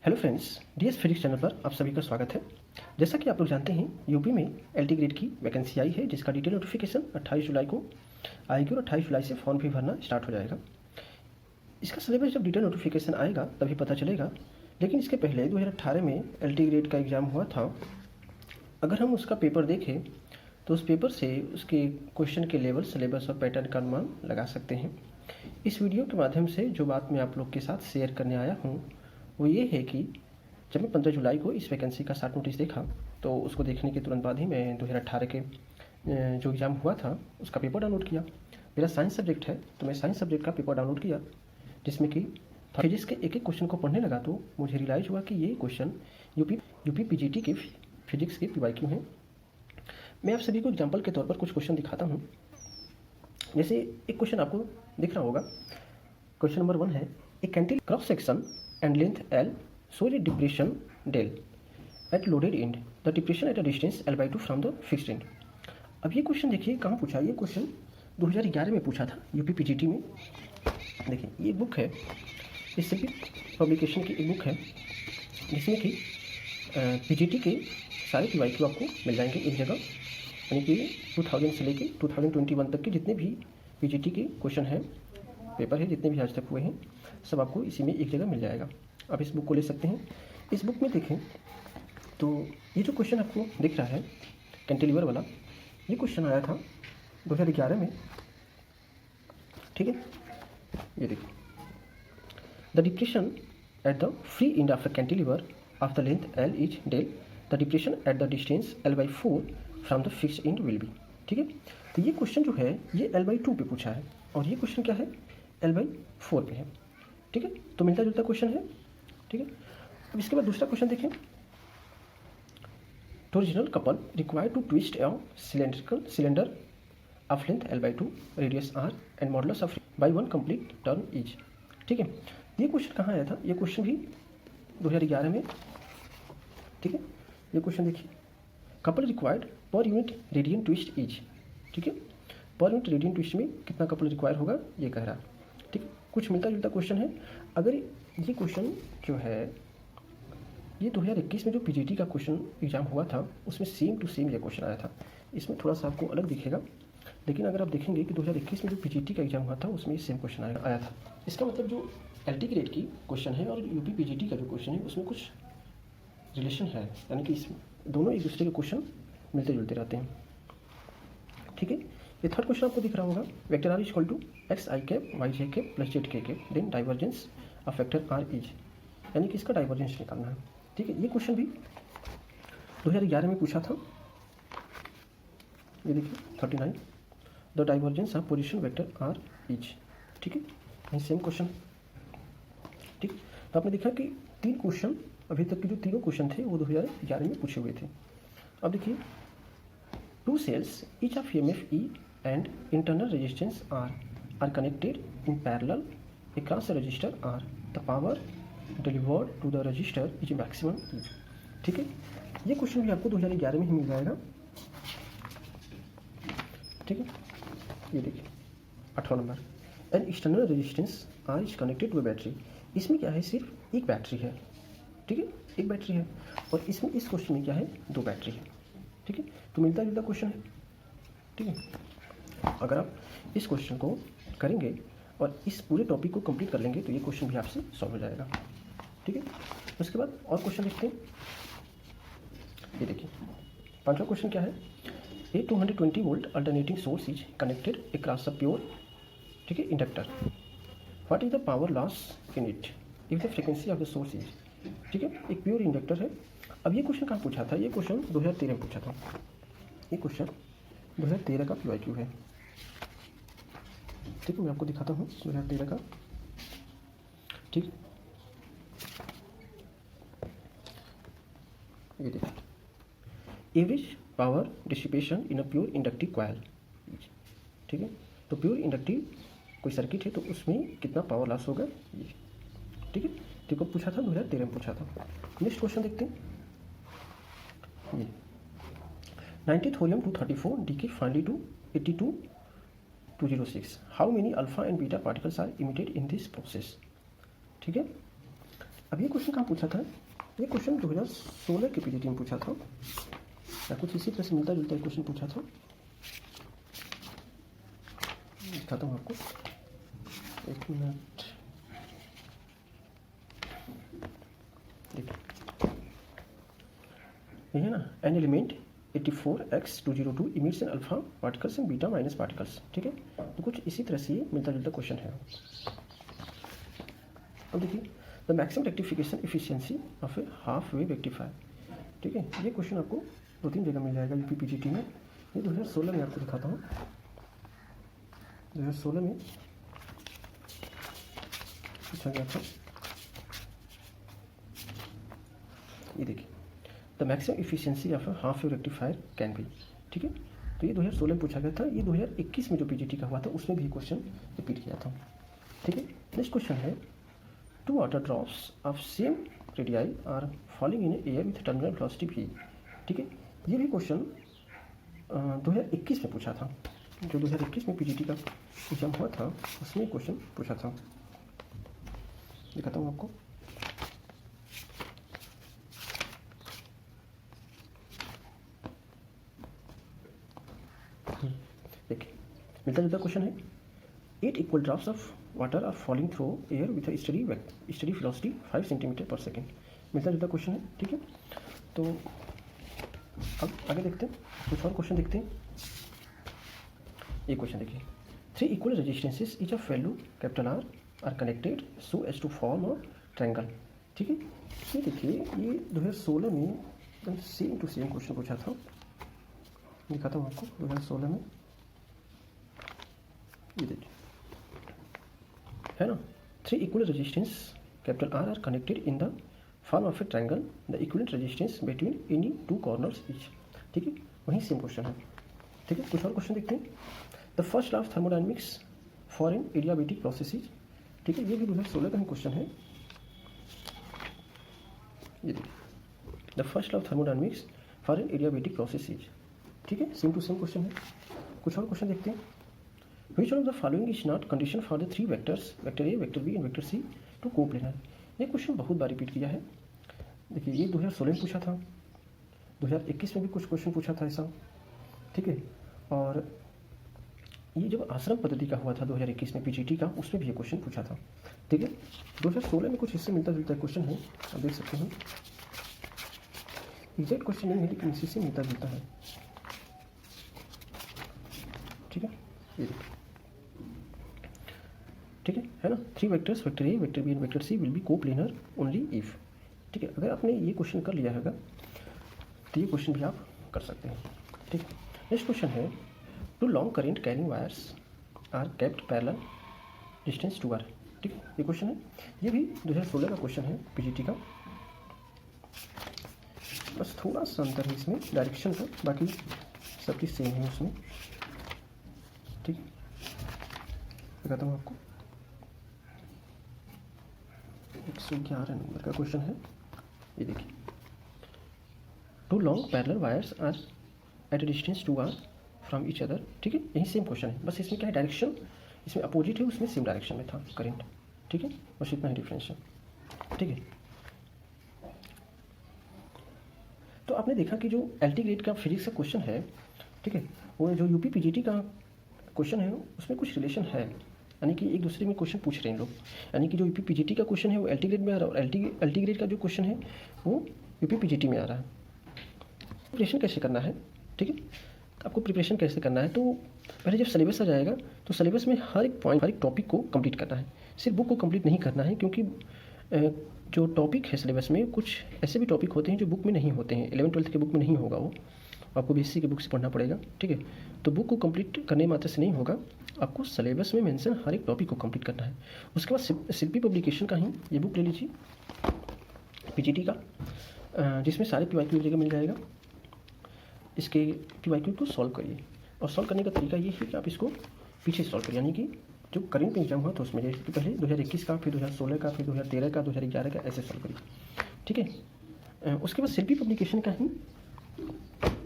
Hello friends, DS physics channel पर आप सभी का स्वागत है। जैसा कि आप लोग जानते हैं, यूपी में एलटी ग्रेड की वैकेंसी आई है, जिसका डिटेल नोटिफिकेशन 28 जुलाई को आएगी और 28 जुलाई से फॉर्म भी भरना स्टार्ट हो जाएगा। इसका सिलेबस जब डिटेल नोटिफिकेशन आएगा तभी पता चलेगा, लेकिन इसके पहले 2018 में एलटी ग्रेड का एग्ज़ाम हुआ था। अगर हम उसका पेपर देखें तो उस पेपर से उसके क्वेश्चन के लेवल, सिलेबस और पैटर्न का अनुमान लगा सकते हैं। इस वीडियो के माध्यम से जो बात मैं आप लोग के साथ शेयर करने आया हूँ वो ये है कि जब मैं 15 जुलाई को इस वैकेंसी का शॉर्ट नोटिस देखा तो उसको देखने के तुरंत बाद ही मैं 2018 के जो एग्ज़ाम हुआ था उसका पेपर डाउनलोड किया। मेरा साइंस सब्जेक्ट है तो मैं साइंस सब्जेक्ट का पेपर डाउनलोड किया, जिसमें कि फिजिक्स के एक एक क्वेश्चन को पढ़ने लगा तो मुझे रियलाइज़ हुआ कि ये क्वेश्चन यूपी पीजीटी के फिजिक्स के पीवाईक्यू हैं। मैं आप सभी को एग्जाम्पल के तौर पर कुछ क्वेश्चन दिखाता हूँ। जैसे एक क्वेश्चन आपको दिख रहा होगा, क्वेश्चन नंबर 1 है, A cantilever cross section and length L shows a depression del at loaded end. The depression at a distance L/2 from the fixed end. अब ये क्वेश्चन देखिए कहाँ पूछा, ये क्वेश्चन 2011 में पूछा था यूपी पीजीटी में। देखिए ये बुक है, इस सभी पब्लिकेशन की एक बुक है जिसमें कि पीजीटी के सारे पीवाईक्यू आपको मिल जाएंगे एक जगह, यानी कि 2000 से लेके 2021 तक के जितने भी पीजीटी के क्वेश्चन हैं, पेपर है, जितने भी आज तक हुए हैं, सब आपको इसी में एक जगह मिल जाएगा। आप इस बुक को ले सकते हैं। इस बुक में देखें तो ये जो क्वेश्चन आपको दिख रहा है कैंटिलीवर वाला, ये क्वेश्चन आया था 2011 में, ठीक है। ये देखिए, the depression at the free end of the cantilever of the length L is del, the depression at the distance L/4 from the fixed end will be. ठीक है, तो ये क्वेश्चन जो है ये L/2 पे पूछा है और ये क्वेश्चन क्या है, L/4 पे है। ठीक है, तो मिलता जुलता क्वेश्चन है। ठीक है, अब इसके बाद दूसरा क्वेश्चन देखें, torsional couple required to twist a cylindrical cylinder of length L/2, radius R and modulus of by 1 complete turn each. ठीक है, ये क्वेश्चन कहाँ आया था, ये क्वेश्चन भी 2011 में। ठीक है, ये क्वेश्चन देखिए, couple required per unit radian twist each. ठीक है, पर यूनिट रेडियन ट्विस्ट में कितना कपल रिक्वायर होगा ये कह रहा है। ठीक है, कुछ मिलता जुलता क्वेश्चन है। अगर ये क्वेश्चन जो है ये 2021 में जो पीजीटी का क्वेश्चन एग्जाम हुआ था उसमें सेम टू सेम ये क्वेश्चन आया था। इसमें थोड़ा सा आपको अलग दिखेगा, लेकिन अगर आप देखेंगे कि 2021 में जो पीजीटी का एग्जाम हुआ था उसमें ये सेम क्वेश्चन आया था। इसका मतलब जो एलटी ग्रेड की क्वेश्चन है और यूपी पीजीटी का जो क्वेश्चन है उसमें कुछ रिलेशन है, यानी कि इसमें दोनों एक दूसरे के क्वेश्चन मिलते जुलते रहते हैं। ठीक है, ये थर्ड क्वेश्चन आपको दिख रहा होगा, vector R equal to X I cap Y J cap plus Z K cap, then divergence of vector R is, यानी कि इसका डाइवर्जेंस निकालना है। ठीक है, ये क्वेश्चन भी 2011 में पूछा था। ये देखिए 39, the divergence of position vector R is. ठीक है, यही सेम क्वेश्चन। ठीक, तो आपने देखा कि 3 क्वेश्चन, अभी तक के जो तीनों क्वेश्चन थे वो 2011 में पूछे हुए थे। अब देखिए, 2 cells each of EMF E and internal resistance R are connected in parallel across a resistor R. The power delivered to the resistor is maximum E. ठीक है, ये क्वेश्चन भी आपको 2011 में ही मिल जाएगा। ठीक है, ये देखिए 18 number, an external resistance R is connected to battery. इसमें क्या है, सिर्फ एक बैटरी है। ठीक है, एक बैटरी है, और इसमें इस क्वेश्चन में क्या है, 2 बैटरी है। ठीक है, तो मिलता जुलता क्वेश्चन है। ठीक है, अगर आप इस क्वेश्चन को करेंगे और इस पूरे टॉपिक को कंप्लीट कर लेंगे तो ये क्वेश्चन भी आपसे सॉल्व हो जाएगा। ठीक है, उसके बाद और क्वेश्चन देखते हैं। ये देखिए 5वां क्वेश्चन क्या है, ए 220 volt alternating source is connected across a pure, ठीक है, inductor. What is the power loss in it if the frequency of the source is. ठीक है, एक प्योर इंडक्टर है। अब ये क्वेश्चन कहाँ पूछा था, ये क्वेश्चन 2013 में पूछा था। ये क्वेश्चन 2013 का पीवाईक्यू है। ठीक है, मैं आपको दिखाता हूँ 2013 का। ठीक, ये देखिए, average power dissipation in a pure inductive coil. ठीक है, तो प्योर इंडक्टिव कोई सर्किट है तो उसमें कितना पावर लॉस होगा ये। ठीक है, तो कब पूछा था, 2013 में पूछा था। नेक्स्ट क्वेश्चन देखते हैं, ये 90 thorium 234 decay finally to 82206, how many alpha and beta particles are emitted in this process. ठीक है, अब ये क्वेश्चन कहाँ पूछा था, ये क्वेश्चन 2016 के पीजीटी में पूछा था, या कुछ इसी तरह से मिलता जुलता क्वेश्चन पूछा था। दिखाता हूँ आपको, एक मिनट। देखिए ये है ना, an element 84x202 emits in alpha particles and beta minus particles, ठीक है। तो कुछ इसी तरह से ये मिलता जुलता क्वेश्चन है। अब देखिए, the maximum rectification efficiency of A half wave rectifier, ठीक है। ये क्वेश्चन आपको 2-3 जगह मिल जाएगा यूपी पीजीटी में। ये 2016 में आपको दिखाता हूँ, 2016 में पूछा गया था। ये देखिए, the maximum efficiency of a half wave rectifier can be, ठीक है। तो ये 2016 में पूछा गया था। ये 2021 में जो पीजीटी का हुआ था उसमें भी क्वेश्चन रिपीट किया था, ठीक है। नेक्स्ट क्वेश्चन है, 2 water drops of same radii are falling in air with terminal velocity v, ठीक है। ये भी क्वेश्चन 2021 में पूछा था। जो 2021 में पीजीटी का एग्जाम हुआ था उसमें क्वेश्चन पूछा था। दिखाता हूँ आपको, देखिए मिलता जुलता क्वेश्चन है। 8 equal drops of water are falling through air with steady velocity 5 centimetre per second. मिलता जुलता क्वेश्चन है, ठीक है। तो अब आगे देखते हैं, कुछ और क्वेश्चन देखते हैं। ये क्वेश्चन देखिए, 3 equal resistances each of value capital R are connected so as to form a triangle, ठीक है। ये देखिए, ये 2016 में एकदम सेम टू सेम क्वेश्चन पूछा था। दिखाता हूँ आपको, 2016 में ये देखिए है ना, 3 equal resistance capital R are connected in the form of a triangle, the equivalent resistance between any 2 corners each, ठीक है। वही सेम क्वेश्चन है, ठीक है। कुछ और क्वेश्चन देखते हैं। The first law of thermodynamics for an adiabatic processes, ठीक है। ये भी 2016 का ही क्वेश्चन है। ये देखिए, the first law of thermodynamics for an adiabatic processes, ठीक है। सेम टू सेम क्वेश्चन है। कुछ और क्वेश्चन देखते हैं। Which one of the following is not condition for the 3 vectors, vector A, vector B and vector C to coplanar? ये question बहुत बार repeat किया है। देखिए, ये 2016 में पूछा था, 2021 में भी कुछ क्वेश्चन पूछा था ऐसा, ठीक है। और ये जब आश्रम पद्धति का हुआ था 2021 में पीजीटी का, उसमें भी ये क्वेश्चन पूछा था, ठीक है। 2016 में कुछ इससे मिलता जुलता क्वेश्चन है, आप देख सकते हैं। एग्जैक्ट क्वेश्चन नहीं है लेकिन इसी से मिलता जुलता है, ठीक है। ये देखिए, ठीक है ना। 3 vectors, vector A, vector B and vector C will be coplanar only if, ठीक है। अगर आपने ये क्वेश्चन कर लिया होगा तो ये क्वेश्चन भी आप कर सकते हैं, ठीक है। नेक्स्ट क्वेश्चन है, 2 long current carrying wires are kept parallel distance to R, ठीक है। ये क्वेश्चन है, ये भी 2016 का क्वेश्चन है पीजीटी का। बस थोड़ा सा अंतर है इसमें डायरेक्शन का, बाकी सब चीज़ सेम है उसमें, ठीक है। बताता हूँ आपको, 111 नंबर का क्वेश्चन है। ये देखिए, 2 long parallel wires are at a distance 2 R from each other, ठीक है। यही सेम क्वेश्चन है, बस इसमें क्या है, डायरेक्शन इसमें अपोजिट है, उसमें सेम डायरेक्शन में था करंट, ठीक है। बस इतना ही डिफरेंस है, ठीक है। तो आपने देखा कि जो एलटी ग्रेड का फिजिक्स का क्वेश्चन है, ठीक है, वो जो यूपी पीजीटी का क्वेश्चन है उसमें कुछ रिलेशन है, यानी कि एक दूसरे में क्वेश्चन पूछ रहे हैं लोग। यानी कि जो यूपी पीजीटी का क्वेश्चन है वो एलटी ग्रेड में आ रहा है, और एलटी ग्रेड का जो क्वेश्चन है वो यूपी पीजीटी में आ रहा है। प्रिपरेशन कैसे करना है, ठीक है। आपको प्रिपरेशन कैसे करना है, तो पहले जब सिलेबस आ जाएगा तो सिलेबस में हर एक पॉइंट, हर एक टॉपिक को कंप्लीट करना है। सिर्फ बुक को कंप्लीट नहीं करना है, क्योंकि जो टॉपिक है सिलेबस में, कुछ ऐसे भी टॉपिक होते हैं जो बुक में नहीं होते हैं। 11वीं-12वीं के बुक में नहीं होगा, वो आपको बीएससी के बुक से पढ़ना पड़ेगा, ठीक है। तो बुक को कंप्लीट करने मात्र से नहीं होगा, आपको सिलेबस में मेंशन हर एक टॉपिक को कंप्लीट करना है। उसके बाद शिल्पी पब्लिकेशन का ही ये बुक ले लीजिए पीजीटी का, जिसमें सारे पीवाईक्यू जगह मिल जाएगा। इसके पीवाईक्यू को सॉल्व करिए, और सॉल्व करने का तरीका ये है कि आप इसको पीछे सॉल्व करिए, यानी कि जो करेंट एग्जाम हुआ तो उसमें जैसे कि पहले 2021 का, फिर 2016 का, फिर 2013 का, 2011 का, ऐसे सॉल्व करिए, ठीक है। उसके बाद शिल्पी पब्लिकेशन का ही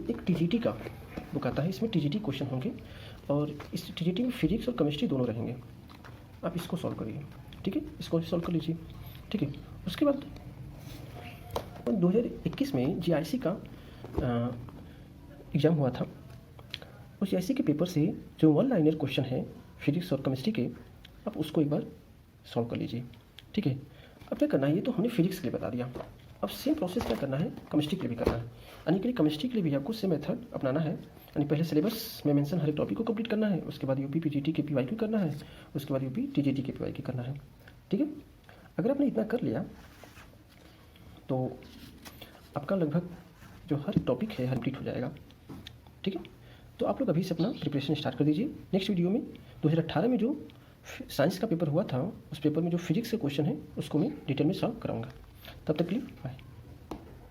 एक टीजीटी का बुक आता है, इसमें टीजीटी क्वेश्चन होंगे, और इस टीजीटी में फिजिक्स और केमिस्ट्री दोनों रहेंगे। आप इसको सॉल्व करिए, ठीक है, इसको सॉल्व कर लीजिए, ठीक है। उसके बाद 2021 में जीआईसी का एग्ज़ाम हुआ था। उस जीआईसी के पेपर से जो 1 लाइनर क्वेश्चन है फिजिक्स और केमिस्ट्री के, आप उसको एक बार सॉल्व कर लीजिए। ठीक है, अब क्या करना है, ये तो हमने फिजिक्स के लिए बता दिया। अब सेम प्रोसेस क्या करना है, केमिस्ट्री के लिए भी करना है। यानी कि केमिस्ट्री के लिए भी आपको सेम मेथड अपनाना है। यानी पहले सिलेबस में मेंशन हर एक टॉपिक को कंप्लीट करना है, उसके बाद यूपी पीजीटी के पीवाईक्यू करना है, उसके बाद यूपी टीजीटी के पीवाईक्यू करना है। ठीक है, अगर आपने इतना कर लिया तो आपका लगभग जो हर टॉपिक है कंप्लीट हो जाएगा। ठीक है, तो आप लोग अभी से अपना प्रिपरेशन स्टार्ट कर दीजिए। नेक्स्ट वीडियो में 2018 में जो साइंस का पेपर हुआ था, उस पेपर में जो फिजिक्स के क्वेश्चन है उसको मैं डिटेल में सॉल्व कराऊंगा। तब तक के लिए बाय।